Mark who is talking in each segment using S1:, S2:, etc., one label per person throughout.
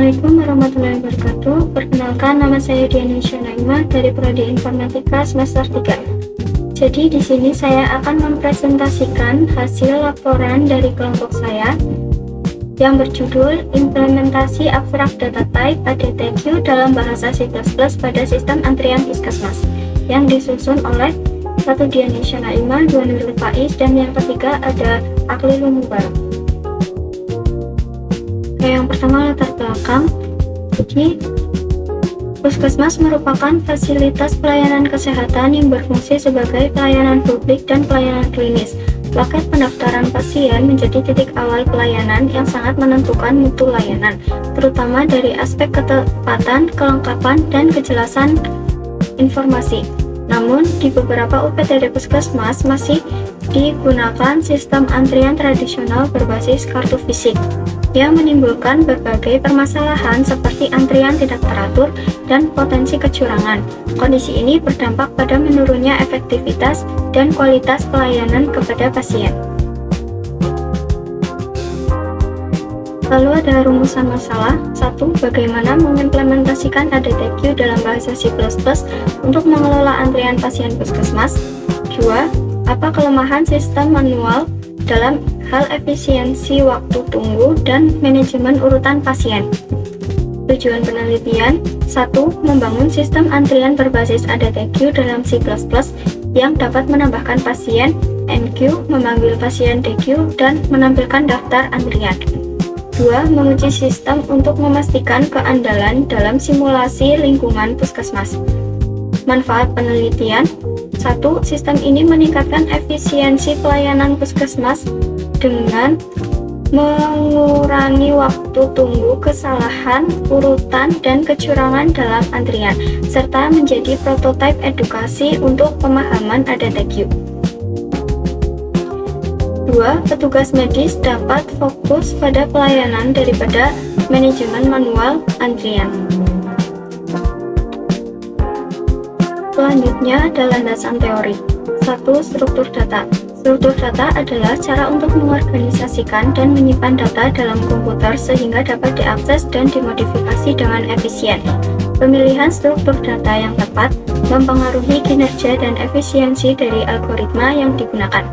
S1: Assalamualaikum warahmatullahi wabarakatuh. Perkenalkan, nama saya Diani Syanaima dari Prodi Informatika semester 3. Jadi di sini saya akan mempresentasikan hasil laporan dari kelompok saya yang berjudul Implementasi Abstrak Data Type ADTQ dalam bahasa C++ pada sistem antrian puskesmas, yang disusun oleh satu Diani Syanaima, 2 Nurul Faiz, dan yang ketiga ada Aklilul Mubarak. Yang pertama, latar belakang. Jadi, puskesmas merupakan fasilitas pelayanan kesehatan yang berfungsi sebagai pelayanan publik dan pelayanan klinis. Loket pendaftaran pasien menjadi titik awal pelayanan yang sangat menentukan mutu layanan, terutama dari aspek ketepatan, kelengkapan, dan kejelasan informasi. Namun, di beberapa UPTD puskesmas masih digunakan sistem antrian tradisional berbasis kartu fisik, yang menimbulkan berbagai permasalahan seperti antrian tidak teratur dan potensi kecurangan. Kondisi ini berdampak pada menurunnya efektivitas dan kualitas pelayanan kepada pasien. Lalu ada rumusan masalah. 1. Bagaimana mengimplementasikan ADTQ dalam bahasa C++ untuk mengelola antrian pasien puskesmas. 2. Apa kelemahan sistem manual dalam hal efisiensi waktu tunggu dan manajemen urutan pasien. Tujuan penelitian. 1. Membangun sistem antrian berbasis ADTQ dalam C++ yang dapat menambahkan pasien NQ, memanggil pasien DQ, dan menampilkan daftar antrian. 2. Menguji sistem untuk memastikan keandalan dalam simulasi lingkungan puskesmas. Manfaat penelitian. 1. Sistem ini meningkatkan efisiensi pelayanan puskesmas dengan mengurangi waktu tunggu, kesalahan, urutan, dan kecurangan dalam antrian, serta menjadi prototipe edukasi untuk pemahaman ADTQ. 2. Petugas medis dapat fokus pada pelayanan daripada manajemen manual antrian. Selanjutnya ada landasan teori. 1. Struktur data. Struktur data adalah cara untuk mengorganisasikan dan menyimpan data dalam komputer sehingga dapat diakses dan dimodifikasi dengan efisien. Pemilihan struktur data yang tepat mempengaruhi kinerja dan efisiensi dari algoritma yang digunakan.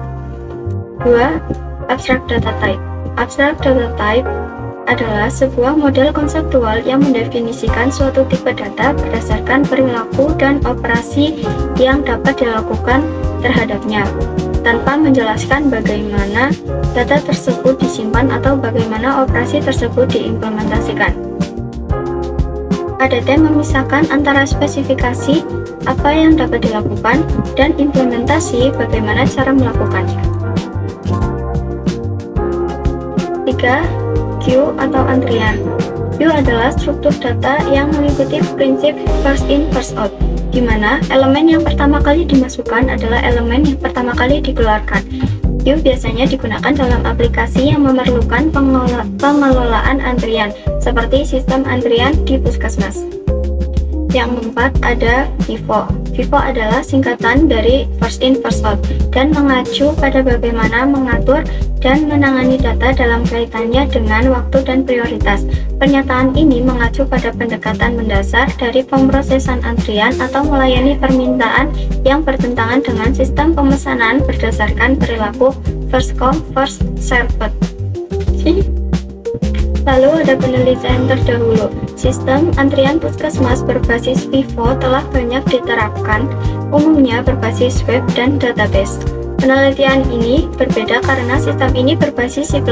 S1: 2. Abstract Data Type. Abstract Data Type adalah sebuah model konseptual yang mendefinisikan suatu tipe data berdasarkan perilaku dan operasi yang dapat dilakukan terhadapnya, tanpa menjelaskan bagaimana data tersebut disimpan atau bagaimana operasi tersebut diimplementasikan. ADT memisahkan antara spesifikasi apa yang dapat dilakukan dan implementasi bagaimana cara melakukannya. 3. Queue atau antrian. Queue adalah struktur data yang mengikuti prinsip first in first out, di mana elemen yang pertama kali dimasukkan adalah elemen yang pertama kali dikeluarkan. Queue biasanya digunakan dalam aplikasi yang memerlukan pengelolaan antrian, seperti sistem antrian di puskesmas. Yang keempat ada FIFO. FIFO adalah singkatan dari first in first out dan mengacu pada bagaimana mengatur dan menangani data dalam kaitannya dengan waktu dan prioritas. Pernyataan ini mengacu pada pendekatan mendasar dari pemrosesan antrian atau melayani permintaan yang bertentangan dengan sistem pemesanan berdasarkan perilaku first come first served. Lalu ada penelitian terdahulu. Sistem antrian puskesmas berbasis FIFO telah banyak diterapkan, umumnya berbasis web dan database. Penelitian ini berbeda karena sistem ini berbasis C++,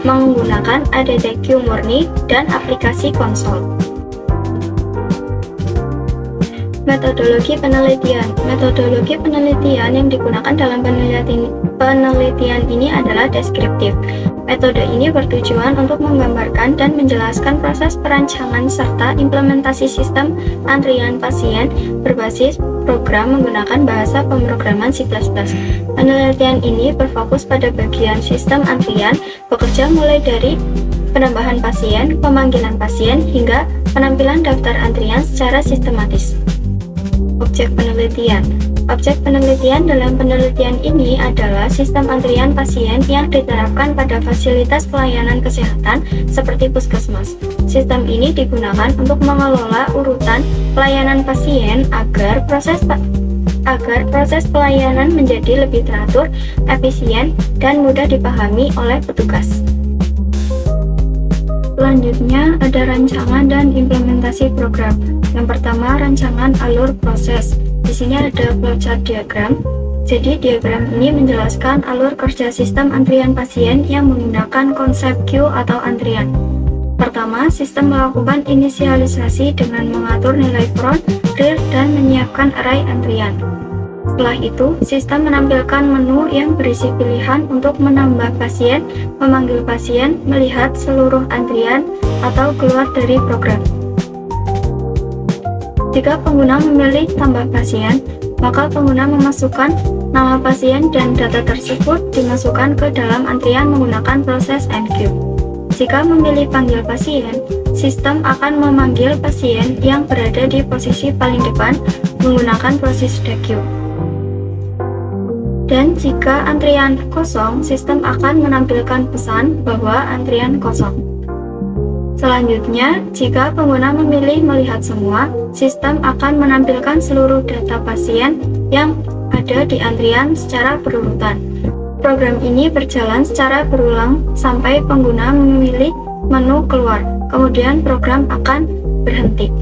S1: menggunakan ADTQ murni dan aplikasi konsol. Metodologi penelitian. Metodologi penelitian yang digunakan dalam penelitian ini adalah deskriptif. Metode ini bertujuan untuk menggambarkan dan menjelaskan proses perancangan serta implementasi sistem antrian pasien berbasis program menggunakan bahasa pemrograman C++. Penelitian ini berfokus pada bagian sistem antrian, bekerja mulai dari penambahan pasien, pemanggilan pasien, hingga penampilan daftar antrian secara sistematis. Objek penelitian. Objek penelitian dalam penelitian ini adalah sistem antrian pasien yang diterapkan pada fasilitas pelayanan kesehatan seperti puskesmas. Sistem ini digunakan untuk mengelola urutan pelayanan pasien agar proses pelayanan menjadi lebih teratur, efisien, dan mudah dipahami oleh petugas. Selanjutnya ada rancangan dan implementasi program. Yang pertama, rancangan alur proses. Di sini ada flowchart diagram. Jadi diagram ini menjelaskan alur kerja sistem antrian pasien yang menggunakan konsep queue atau antrian. Pertama, sistem melakukan inisialisasi dengan mengatur nilai front, rear, dan menyiapkan array antrian. Setelah itu, sistem menampilkan menu yang berisi pilihan untuk menambah pasien, memanggil pasien, melihat seluruh antrian, atau keluar dari program. Jika pengguna memilih tambah pasien, maka pengguna memasukkan nama pasien dan data tersebut dimasukkan ke dalam antrian menggunakan proses enqueue. Jika memilih panggil pasien, sistem akan memanggil pasien yang berada di posisi paling depan menggunakan proses dequeue. Dan jika antrian kosong, sistem akan menampilkan pesan bahwa antrian kosong. Selanjutnya, jika pengguna memilih melihat semua, sistem akan menampilkan seluruh data pasien yang ada di antrian secara berurutan. Program ini berjalan secara berulang sampai pengguna memilih menu keluar, kemudian program akan berhenti.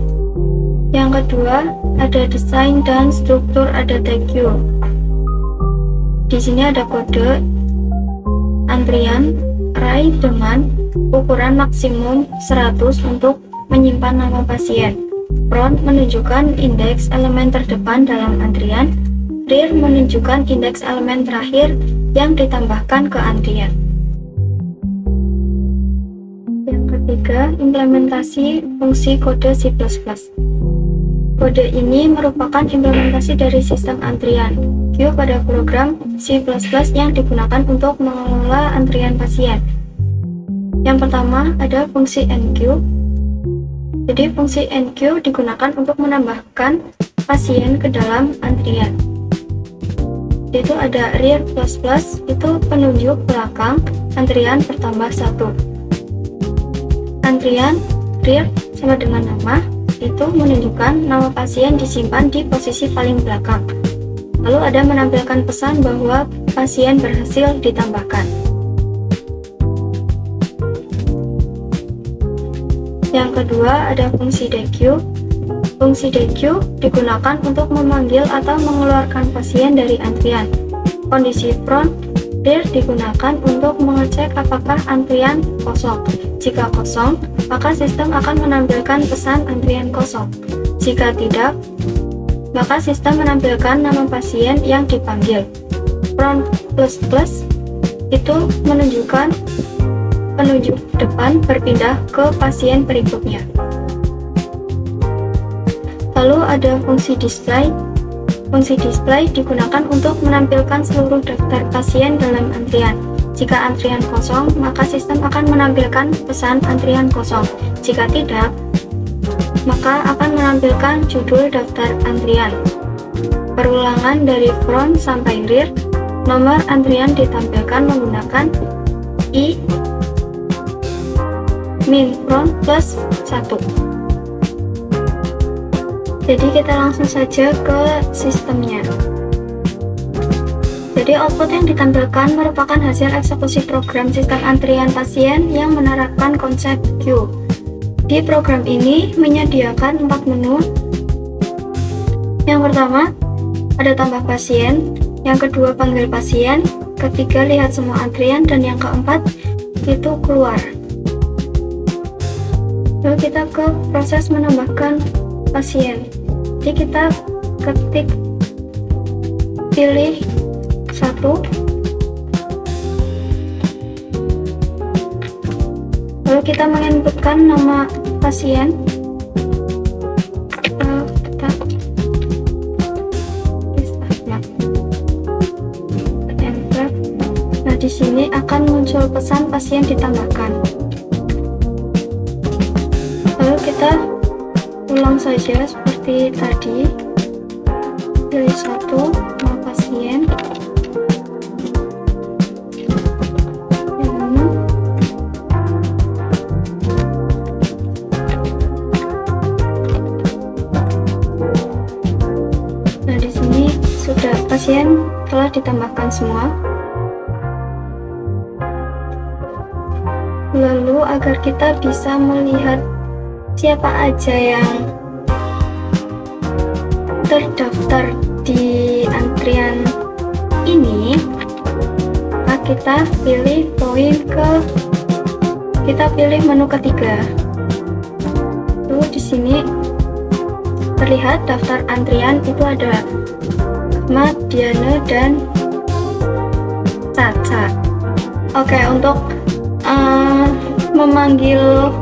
S1: Yang kedua, ada desain dan struktur ADT queue. Di sini ada kode antrian array dengan ukuran maksimum 100 untuk menyimpan nama pasien. Front menunjukkan indeks elemen terdepan dalam antrian, rear menunjukkan indeks elemen terakhir yang ditambahkan ke antrian. Yang ketiga, implementasi fungsi kode C++. Kode ini merupakan implementasi dari sistem antrian queue pada program C++ yang digunakan untuk mengelola antrian pasien. Yang pertama ada fungsi enqueue. Jadi fungsi enqueue digunakan untuk menambahkan pasien ke dalam antrian. Yaitu ada rear ++ itu penunjuk belakang antrian bertambah 1. Antrian rear sama dengan nama itu menunjukkan nama pasien disimpan di posisi paling belakang. Lalu ada menampilkan pesan bahwa pasien berhasil ditambahkan. Yang kedua ada fungsi dequeue. Fungsi dequeue digunakan untuk memanggil atau mengeluarkan pasien dari antrian. Kondisi front, rear digunakan untuk mengecek apakah antrian kosong. Jika kosong, maka sistem akan menampilkan pesan antrian kosong. Jika tidak, maka sistem menampilkan nama pasien yang dipanggil. Front ++ itu menunjukkan penunjuk depan berpindah ke pasien berikutnya. Lalu ada fungsi display. Fungsi display digunakan untuk menampilkan seluruh daftar pasien dalam antrian. Jika antrian kosong, maka sistem akan menampilkan pesan antrian kosong. Jika tidak, maka akan menampilkan judul daftar antrian. Perulangan dari front sampai rear, nomor antrian ditampilkan menggunakan I min front plus 1. Jadi kita langsung saja ke sistemnya. Jadi output yang ditampilkan merupakan hasil eksekusi program sistem antrian pasien yang menerapkan konsep queue. Di program ini menyediakan 4 menu. Yang pertama ada tambah pasien, yang kedua panggil pasien, ketiga lihat semua antrian, dan yang keempat itu keluar. Lalu kita ke proses menambahkan pasien. Jadi kita ketik pilih 1, lalu kita menginputkan nama pasien. Kita enter. Nah, di sini akan muncul pesan pasien ditambahkan. Lalu kita ulang saja seperti tadi. pilih satu nama pasien. Nah, di sini sudah pasien telah ditambahkan semua. Lalu agar kita bisa melihat siapa aja yang terdaftar di antrian ini, kita pilih menu ketiga. Lalu di sini terlihat daftar antrian itu ada Ahmad, Diana, dan Caca. Oke, untuk memanggil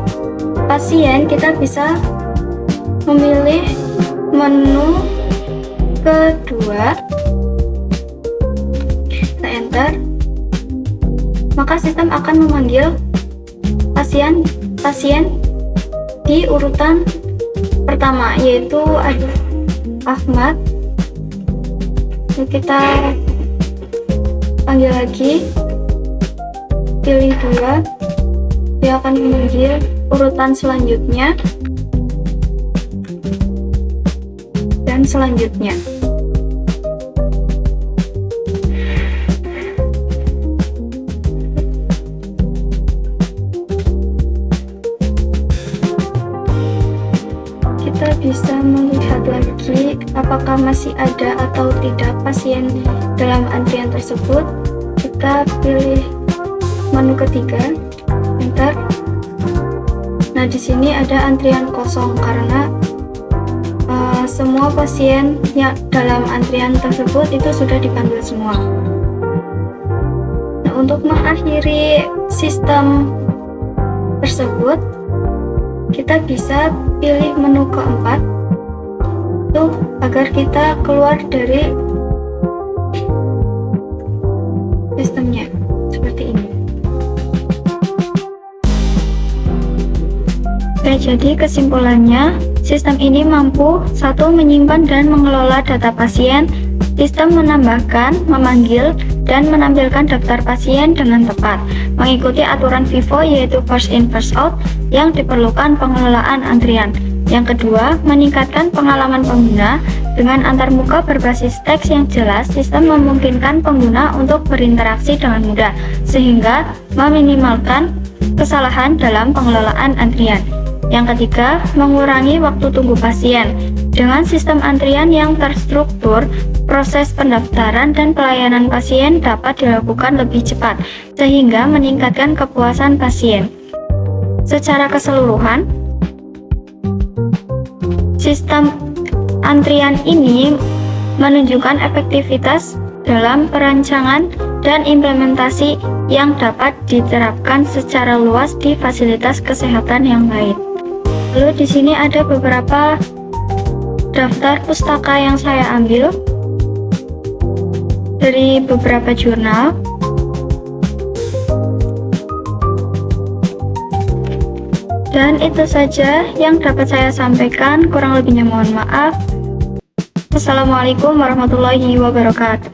S1: pasien kita bisa memilih menu kedua, kita enter, maka sistem akan memanggil pasien di urutan pertama, yaitu ada Ahmad. Lalu kita panggil lagi, pilih 2, dia akan memanggil urutan selanjutnya dan selanjutnya. Kita bisa melihat lagi apakah masih ada atau tidak pasien dalam antrian tersebut. Kita pilih menu ketiga, enter. Nah, di sini ada antrian kosong karena semua pasien yang dalam antrian tersebut itu sudah dipanggil semua. Nah, untuk mengakhiri sistem tersebut, kita bisa pilih menu keempat tuh agar kita keluar dari sistemnya seperti ini. Oke, jadi kesimpulannya, sistem ini mampu 1. Menyimpan dan mengelola data pasien. Sistem menambahkan, memanggil, dan menampilkan daftar pasien dengan tepat, mengikuti aturan FIFO yaitu first in first out yang diperlukan pengelolaan antrian. Yang kedua, meningkatkan pengalaman pengguna. Dengan antarmuka berbasis teks yang jelas, sistem memungkinkan pengguna untuk berinteraksi dengan mudah, sehingga meminimalkan kesalahan dalam pengelolaan antrian. Yang ketiga, mengurangi waktu tunggu pasien. Dengan sistem antrian yang terstruktur, proses pendaftaran dan pelayanan pasien dapat dilakukan lebih cepat, sehingga meningkatkan kepuasan pasien. Secara keseluruhan, sistem antrian ini menunjukkan efektivitas dalam perancangan dan implementasi yang dapat diterapkan secara luas di fasilitas kesehatan yang lain. Lalu di sini ada beberapa daftar pustaka yang saya ambil dari beberapa jurnal. Dan itu saja yang dapat saya sampaikan, kurang lebihnya mohon maaf. Wassalamualaikum warahmatullahi wabarakatuh.